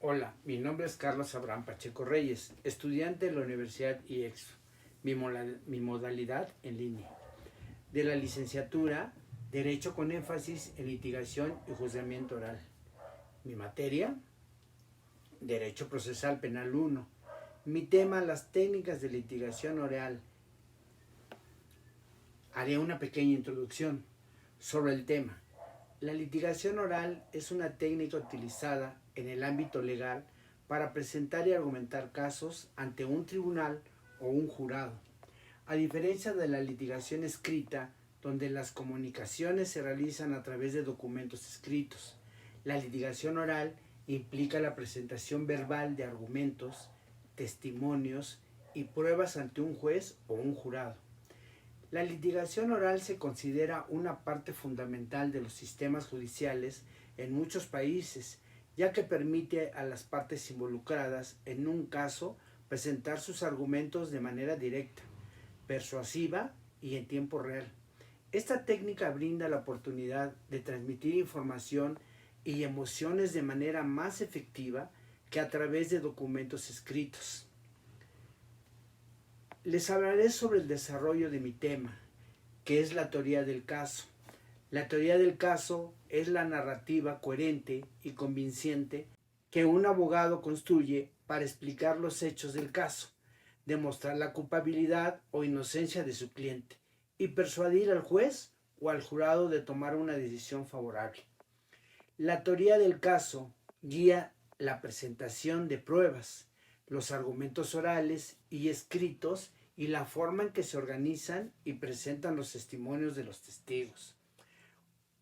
Hola, mi nombre es Carlos Abraham Pacheco Reyes, estudiante de la Universidad IEXO, mi modalidad en línea, de la licenciatura Derecho con énfasis en litigación y juzgamiento oral. Mi materia, Derecho Procesal Penal 1. Mi tema, las técnicas de litigación oral. Haré una pequeña introducción sobre el tema. La litigación oral es una técnica utilizada en el ámbito legal para presentar y argumentar casos ante un tribunal o un jurado. A diferencia de la litigación escrita, donde las comunicaciones se realizan a través de documentos escritos, la litigación oral implica la presentación verbal de argumentos, testimonios y pruebas ante un juez o un jurado. La litigación oral se considera una parte fundamental de los sistemas judiciales en muchos países, ya que permite a las partes involucradas en un caso presentar sus argumentos de manera directa, persuasiva y en tiempo real. Esta técnica brinda la oportunidad de transmitir información y emociones de manera más efectiva que a través de documentos escritos. Les hablaré sobre el desarrollo de mi tema, que es la teoría del caso. La teoría del caso es la narrativa coherente y convincente que un abogado construye para explicar los hechos del caso, demostrar la culpabilidad o inocencia de su cliente y persuadir al juez o al jurado de tomar una decisión favorable. La teoría del caso guía la presentación de pruebas, los argumentos orales y escritos y la forma en que se organizan y presentan los testimonios de los testigos.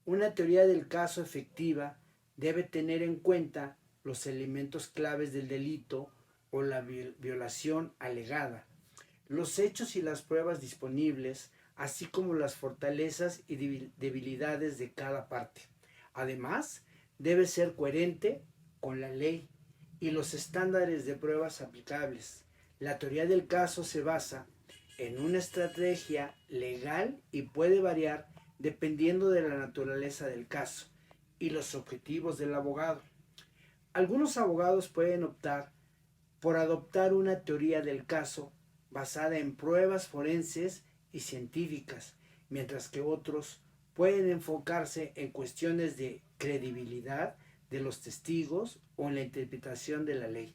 Una teoría del caso efectiva debe tener en cuenta los elementos claves del delito o la violación alegada, los hechos y las pruebas disponibles, así como las fortalezas y debilidades de cada parte. Además, debe ser coherente con la ley y los estándares de pruebas aplicables. La teoría del caso se basa en una estrategia legal y puede variar dependiendo de la naturaleza del caso y los objetivos del abogado. Algunos abogados pueden optar por adoptar una teoría del caso basada en pruebas forenses y científicas, mientras que otros pueden enfocarse en cuestiones de credibilidad de los testigos o en la interpretación de la ley.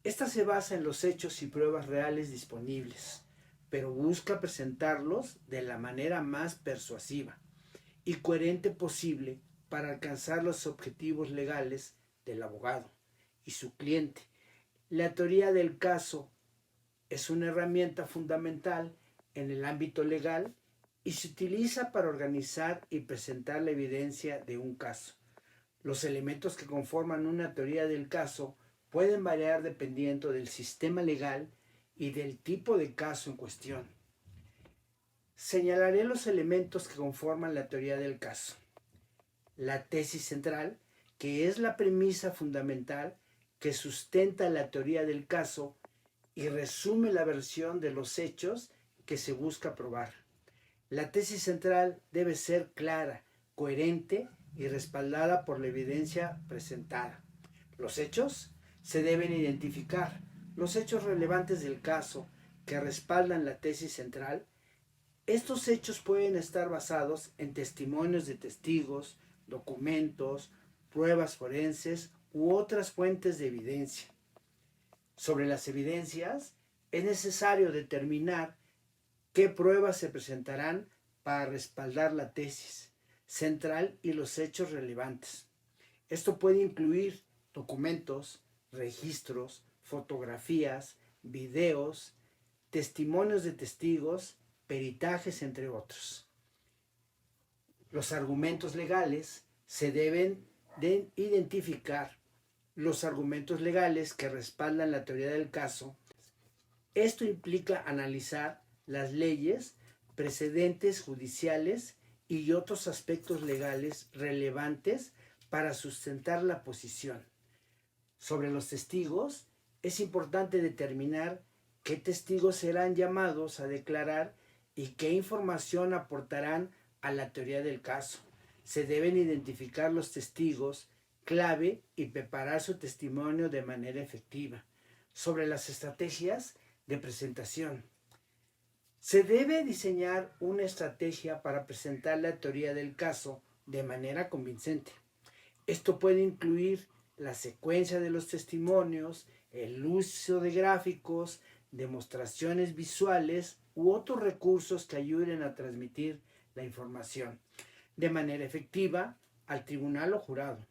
Esta se basa en los hechos y pruebas reales disponibles, pero busca presentarlos de la manera más persuasiva y coherente posible para alcanzar los objetivos legales del abogado y su cliente. La teoría del caso es una herramienta fundamental en el ámbito legal y se utiliza para organizar y presentar la evidencia de un caso. Los elementos que conforman una teoría del caso pueden variar dependiendo del sistema legal y del tipo de caso en cuestión. Señalaré los elementos que conforman la teoría del caso. La tesis central, que es la premisa fundamental que sustenta la teoría del caso y resume la versión de los hechos que se busca probar. La tesis central debe ser clara, coherente y respaldada por la evidencia presentada. Los hechos se deben identificar. Los hechos relevantes del caso que respaldan la tesis central. Estos hechos pueden estar basados en testimonios de testigos, documentos, pruebas forenses u otras fuentes de evidencia. Sobre las evidencias, es necesario determinar qué pruebas se presentarán para respaldar la tesis central y los hechos relevantes. Esto puede incluir documentos, registros, fotografías, videos, testimonios de testigos, peritajes, entre otros. Los argumentos legales se deben de identificar. Los argumentos legales que respaldan la teoría del caso. Esto implica analizar las leyes, precedentes judiciales y otros aspectos legales relevantes para sustentar la posición. Sobre los testigos, es importante determinar qué testigos serán llamados a declarar y qué información aportarán a la teoría del caso. Se deben identificar los testigos clave y preparar su testimonio de manera efectiva. Sobre las estrategias de presentación. Se debe diseñar una estrategia para presentar la teoría del caso de manera convincente. Esto puede incluir la secuencia de los testimonios, el uso de gráficos, demostraciones visuales u otros recursos que ayuden a transmitir la información de manera efectiva al tribunal o jurado.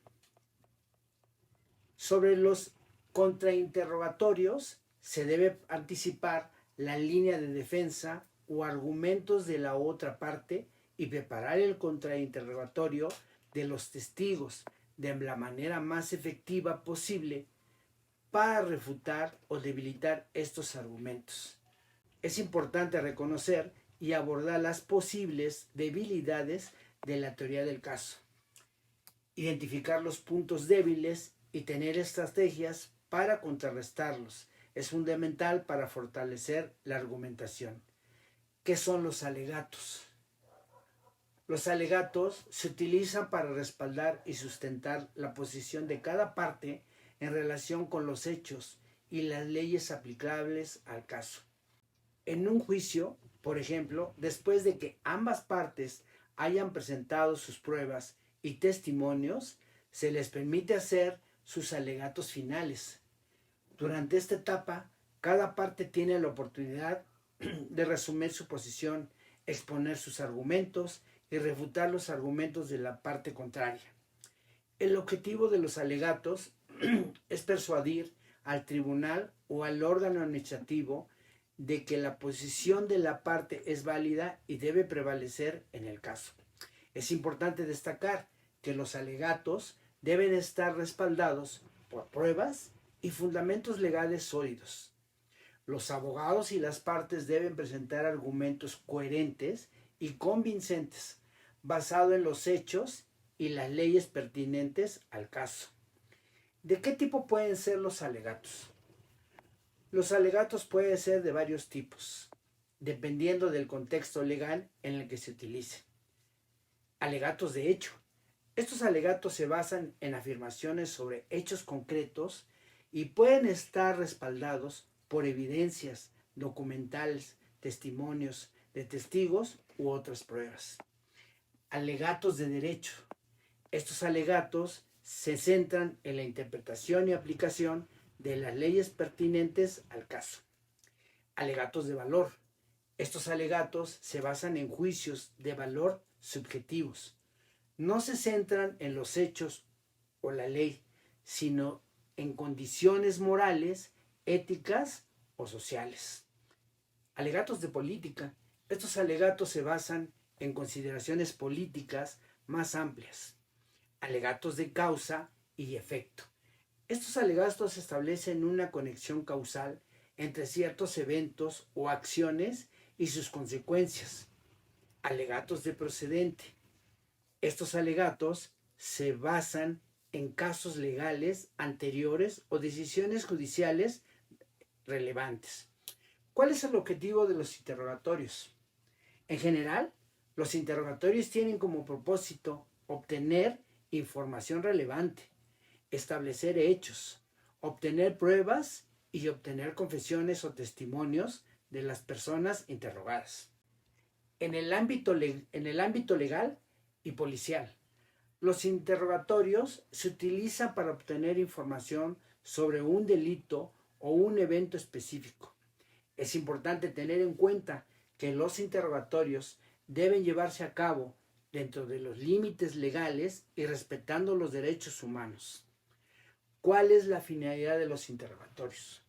Sobre los contrainterrogatorios, se debe anticipar la línea de defensa o argumentos de la otra parte y preparar el contrainterrogatorio de los testigos de la manera más efectiva posible para refutar o debilitar estos argumentos. Es importante reconocer y abordar las posibles debilidades de la teoría del caso, identificar los puntos débiles y tener estrategias para contrarrestarlos. Es fundamental para fortalecer la argumentación. ¿Qué son los alegatos? Los alegatos se utilizan para respaldar y sustentar la posición de cada parte en relación con los hechos y las leyes aplicables al caso. En un juicio, por ejemplo, después de que ambas partes hayan presentado sus pruebas y testimonios, se les permite hacer sus alegatos finales. Durante esta etapa, cada parte tiene la oportunidad de resumir su posición, exponer sus argumentos y refutar los argumentos de la parte contraria. El objetivo de los alegatos es persuadir al tribunal o al órgano administrativo de que la posición de la parte es válida y debe prevalecer en el caso. Es importante destacar que los alegatos deben estar respaldados por pruebas y fundamentos legales sólidos. Los abogados y las partes deben presentar argumentos coherentes y convincentes, basados en los hechos y las leyes pertinentes al caso. ¿De qué tipo pueden ser los alegatos? Los alegatos pueden ser de varios tipos, dependiendo del contexto legal en el que se utilicen. Alegatos de hecho. Estos alegatos se basan en afirmaciones sobre hechos concretos y pueden estar respaldados por evidencias documentales, testimonios de testigos u otras pruebas. Alegatos de derecho. Estos alegatos se centran en la interpretación y aplicación de las leyes pertinentes al caso. Alegatos de valor. Estos alegatos se basan en juicios de valor subjetivos. No se centran en los hechos o la ley, sino en condiciones morales, éticas o sociales. Alegatos de política. Estos alegatos se basan en consideraciones políticas más amplias. Alegatos de causa y efecto. Estos alegatos establecen una conexión causal entre ciertos eventos o acciones y sus consecuencias. Alegatos de procedente. Estos alegatos se basan en casos legales anteriores o decisiones judiciales relevantes. ¿Cuál es el objetivo de los interrogatorios? En general, los interrogatorios tienen como propósito obtener información relevante, establecer hechos, obtener pruebas y obtener confesiones o testimonios de las personas interrogadas. En el ámbito legal y policial, los interrogatorios se utilizan para obtener información sobre un delito o un evento específico. Es importante tener en cuenta que los interrogatorios deben llevarse a cabo dentro de los límites legales y respetando los derechos humanos. ¿Cuál es la finalidad de los interrogatorios?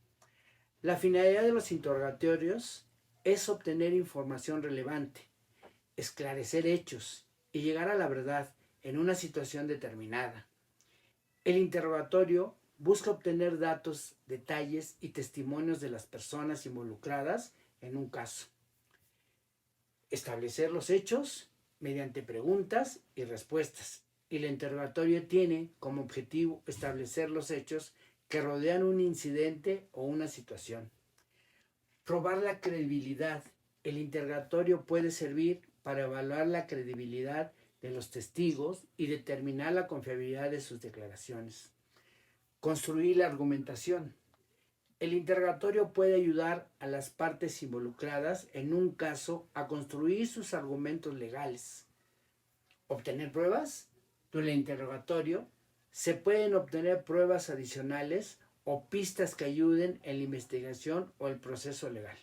La finalidad de los interrogatorios es obtener información relevante, esclarecer hechos y llegar a la verdad en una situación determinada. El interrogatorio busca obtener datos, detalles y testimonios de las personas involucradas en un caso. Establecer los hechos mediante preguntas y respuestas. Y el interrogatorio tiene como objetivo establecer los hechos que rodean un incidente o una situación. Probar la credibilidad. El interrogatorio puede servir para evaluar la credibilidad de los testigos y determinar la confiabilidad de sus declaraciones. Construir la argumentación. El interrogatorio puede ayudar a las partes involucradas en un caso a construir sus argumentos legales. Obtener pruebas. Durante el interrogatorio se pueden obtener pruebas adicionales o pistas que ayuden en la investigación o el proceso legal.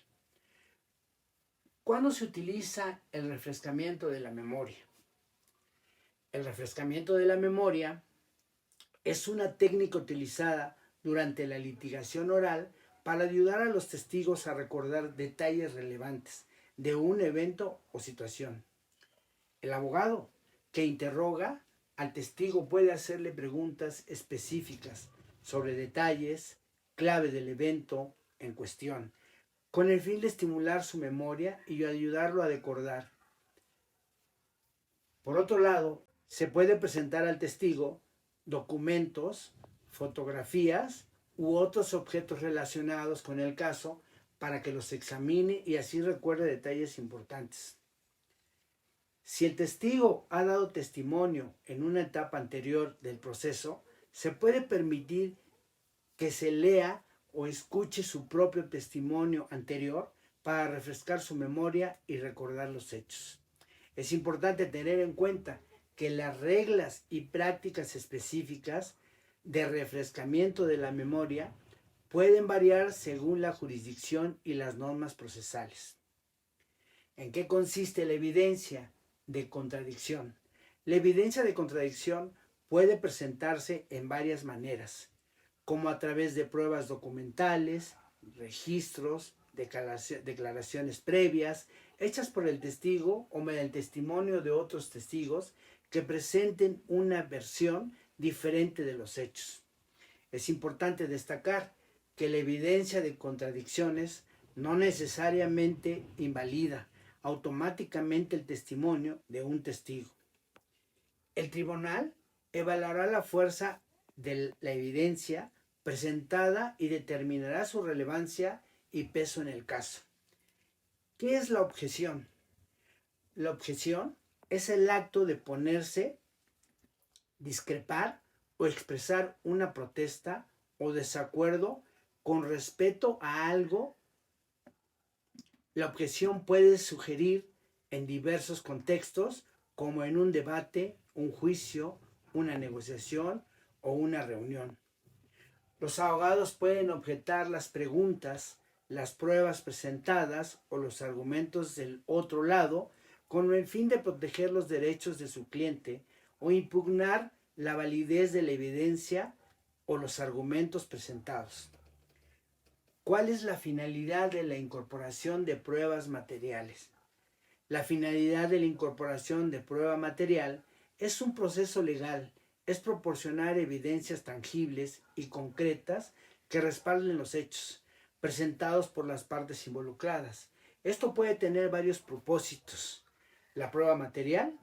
¿Cuándo se utiliza el refrescamiento de la memoria? El refrescamiento de la memoria es una técnica utilizada durante la litigación oral para ayudar a los testigos a recordar detalles relevantes de un evento o situación. El abogado que interroga al testigo puede hacerle preguntas específicas sobre detalles clave del evento en cuestión, con el fin de estimular su memoria y ayudarlo a recordar. Por otro lado, se puede presentar al testigo documentos, fotografías u otros objetos relacionados con el caso para que los examine y así recuerde detalles importantes. Si el testigo ha dado testimonio en una etapa anterior del proceso, se puede permitir que se lea o escuche su propio testimonio anterior para refrescar su memoria y recordar los hechos. Es importante tener en cuenta que las reglas y prácticas específicas de refrescamiento de la memoria pueden variar según la jurisdicción y las normas procesales. ¿En qué consiste la evidencia de contradicción? La evidencia de contradicción puede presentarse en varias maneras, como a través de pruebas documentales, registros, declaraciones previas, hechas por el testigo o mediante el testimonio de otros testigos que presenten una versión diferente de los hechos. Es importante destacar que la evidencia de contradicciones no necesariamente invalida automáticamente el testimonio de un testigo. El tribunal evaluará la fuerza de la evidencia presentada y determinará su relevancia y peso en el caso. ¿Qué es la objeción? La objeción es el acto de oponerse, discrepar o expresar una protesta o desacuerdo con respecto a algo. La objeción puede sugerir en diversos contextos, como en un debate, un juicio, una negociación o una reunión. Los abogados pueden objetar las preguntas, las pruebas presentadas o los argumentos del otro lado con el fin de proteger los derechos de su cliente o impugnar la validez de la evidencia o los argumentos presentados. ¿Cuál es la finalidad de la incorporación de pruebas materiales? La finalidad de la incorporación de prueba material es un proceso legal, es proporcionar evidencias tangibles y concretas que respalden los hechos presentados por las partes involucradas. Esto puede tener varios propósitos. La prueba material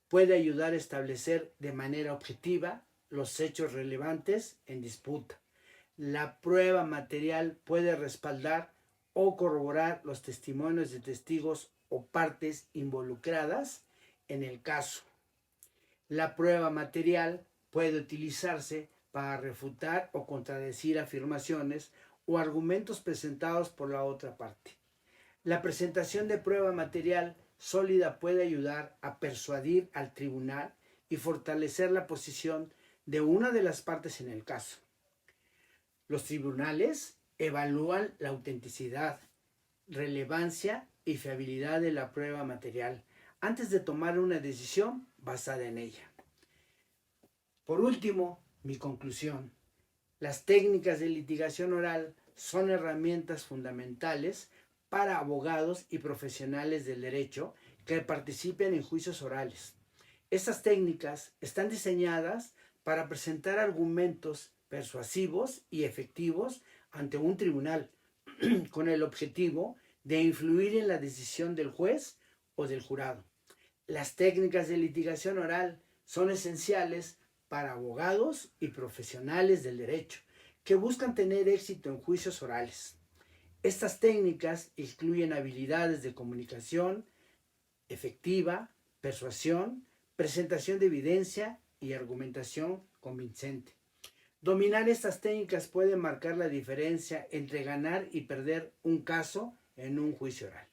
puede ayudar a establecer de manera objetiva los hechos relevantes en disputa. La prueba material puede respaldar o corroborar los testimonios de testigos o partes involucradas en el caso. La prueba material puede utilizarse para refutar o contradecir afirmaciones o argumentos presentados por la otra parte. La presentación de prueba material sólida puede ayudar a persuadir al tribunal y fortalecer la posición de una de las partes en el caso. Los tribunales evalúan la autenticidad, relevancia y fiabilidad de la prueba material antes de tomar una decisión basada en ella. Por último, mi conclusión. Las técnicas de litigación oral son herramientas fundamentales para abogados y profesionales del derecho que participen en juicios orales. Estas técnicas están diseñadas para presentar argumentos persuasivos y efectivos ante un tribunal, con el objetivo de influir en la decisión del juez o del jurado. Las técnicas de litigación oral son esenciales para abogados y profesionales del derecho que buscan tener éxito en juicios orales. Estas técnicas incluyen habilidades de comunicación efectiva, persuasión, presentación de evidencia y argumentación convincente. Dominar estas técnicas puede marcar la diferencia entre ganar y perder un caso en un juicio oral.